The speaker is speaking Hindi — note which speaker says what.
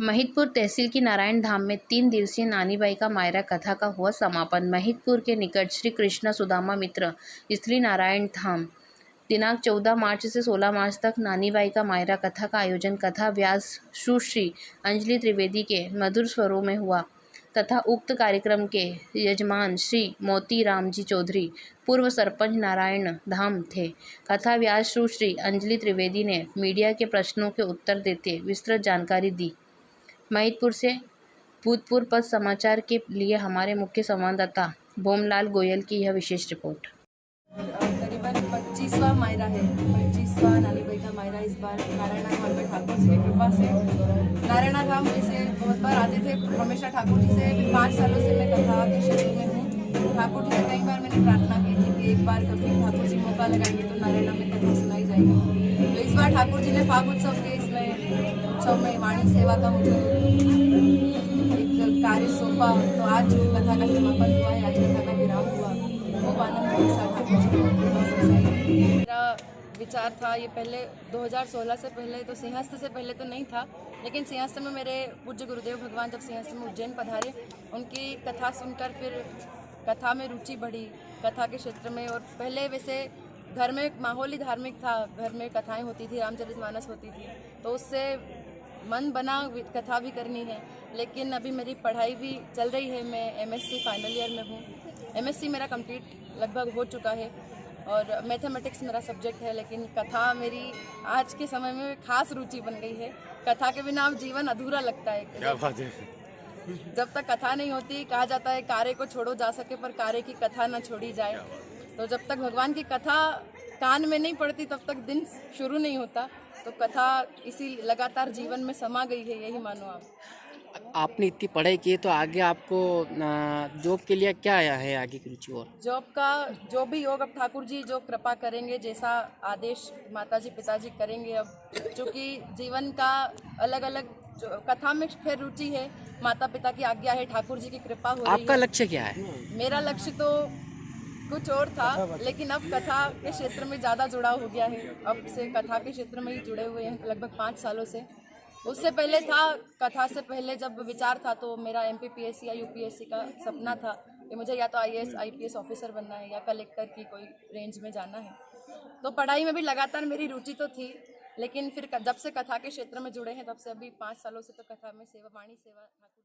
Speaker 1: महिदपुर तहसील की नारायण धाम में 3 दिवसीय नानीबाई का मायरा कथा का हुआ समापन। महिदपुर के निकट श्री कृष्ण सुदामा मित्र स्त्री नारायण धाम दिनांक 14 मार्च से 16 मार्च तक नानीबाई का मायरा कथा का आयोजन कथा व्यास सुश्री अंजलि त्रिवेदी के मधुर स्वरों में हुआ तथा उक्त कार्यक्रम के यजमान श्री मोती राम जी चौधरी पूर्व सरपंच नारायण धाम थे। कथा व्यास सुश्री अंजलि त्रिवेदी ने मीडिया के प्रश्नों के उत्तर देते विस्तृत जानकारी दी। महिदपुर से भूतपूर्व पद समाचार के लिए हमारे मुख्य संवाददाता भोमलाल गोयल की यह विशेष रिपोर्ट।
Speaker 2: करीबन 25वां मायरा है, 25वां नानीबाई का मायरा इस बार नारायणा धाम में ठाकुर जी की कृपा से। नारायणा धाम ऐसे बहुत बार आते थे, हमेशा ठाकुर जी से 5 सालों से मैं कथा के क्षेत्र में हूँ। ठाकुर जी से कई बार मैंने प्रार्थना की थी कि एक बार कभी ठाकुर जी मौका लगाएंगे तो नारायणा में कथा सुनाई जाएगी। तो इस बार ठाकुर जी ने फाग उत्सव के इसमें उत्सव में वाणी सेवा का मुझे एक कार्य सौंपा, तो आज कथा का समापन हुआ है, आज कथा का विराम हुआ। खूब आनंद के साथ ठाकुर जी को मेरा विचार था, ये पहले 2016 से पहले तो सिंहस्थ से पहले तो नहीं था, लेकिन सिंहस्थ में मेरे पूज्य गुरुदेव भगवान जब सिंहस्थ में उज्जैन पधारे, उनकी कथा सुनकर फिर कथा में रुचि बढ़ी, कथा के क्षेत्र में। और पहले वैसे घर में माहौल ही धार्मिक था, घर में कथाएं होती थी, रामचरितमानस होती थी, तो उससे मन बना कथा भी करनी है। लेकिन अभी मेरी पढ़ाई भी चल रही है, मैं एमएससी फाइनल ईयर में हूँ। एमएससी मेरा कंप्लीट लगभग हो चुका है और मैथमेटिक्स मेरा सब्जेक्ट है, लेकिन कथा मेरी आज के समय में खास रुचि बन गई है। कथा के बिना जीवन अधूरा लगता है।
Speaker 3: क्या बात है।
Speaker 2: जब तक कथा नहीं होती, कहा जाता है कार्य को छोड़ो जा सके पर कार्य की कथा न छोड़ी जाए। तो जब तक भगवान की कथा कान में नहीं पड़ती तब तक दिन शुरू नहीं होता। तो कथा इसी लगातार जीवन में समा गई है, यही मानो आप।
Speaker 4: आपने इतनी पढ़ाई की है तो आगे आपको जॉब के लिए क्या आया है आगे की रुचि? और
Speaker 2: जॉब का जो भी योग अब ठाकुर जी जो कृपा करेंगे, जैसा आदेश माताजी पिताजी करेंगे। अब चूँकि जीवन का अलग अलग कथा में फिर रुचि है, माता पिता की आज्ञा है, ठाकुर जी की कृपा हो रही है।
Speaker 4: आपका लक्ष्य क्या है?
Speaker 2: मेरा लक्ष्य तो कुछ और था, लेकिन अब कथा के क्षेत्र में ज़्यादा जुड़ाव हो गया है। अब से कथा के क्षेत्र में ही जुड़े हुए हैं लगभग 5 सालों से। उससे पहले था, कथा से पहले जब विचार था तो मेरा एमपीपीएससी या यूपीएससी का सपना था कि मुझे या तो आईएएस आईपीएस ऑफिसर बनना है या कलेक्टर की कोई रेंज में जाना है। तो पढ़ाई में भी लगातार मेरी रुचि तो थी, लेकिन फिर जब से कथा के क्षेत्र में जुड़े हैं तब से अभी 5 सालों से तो कथा में सेवा वाणी सेवा ठाकुर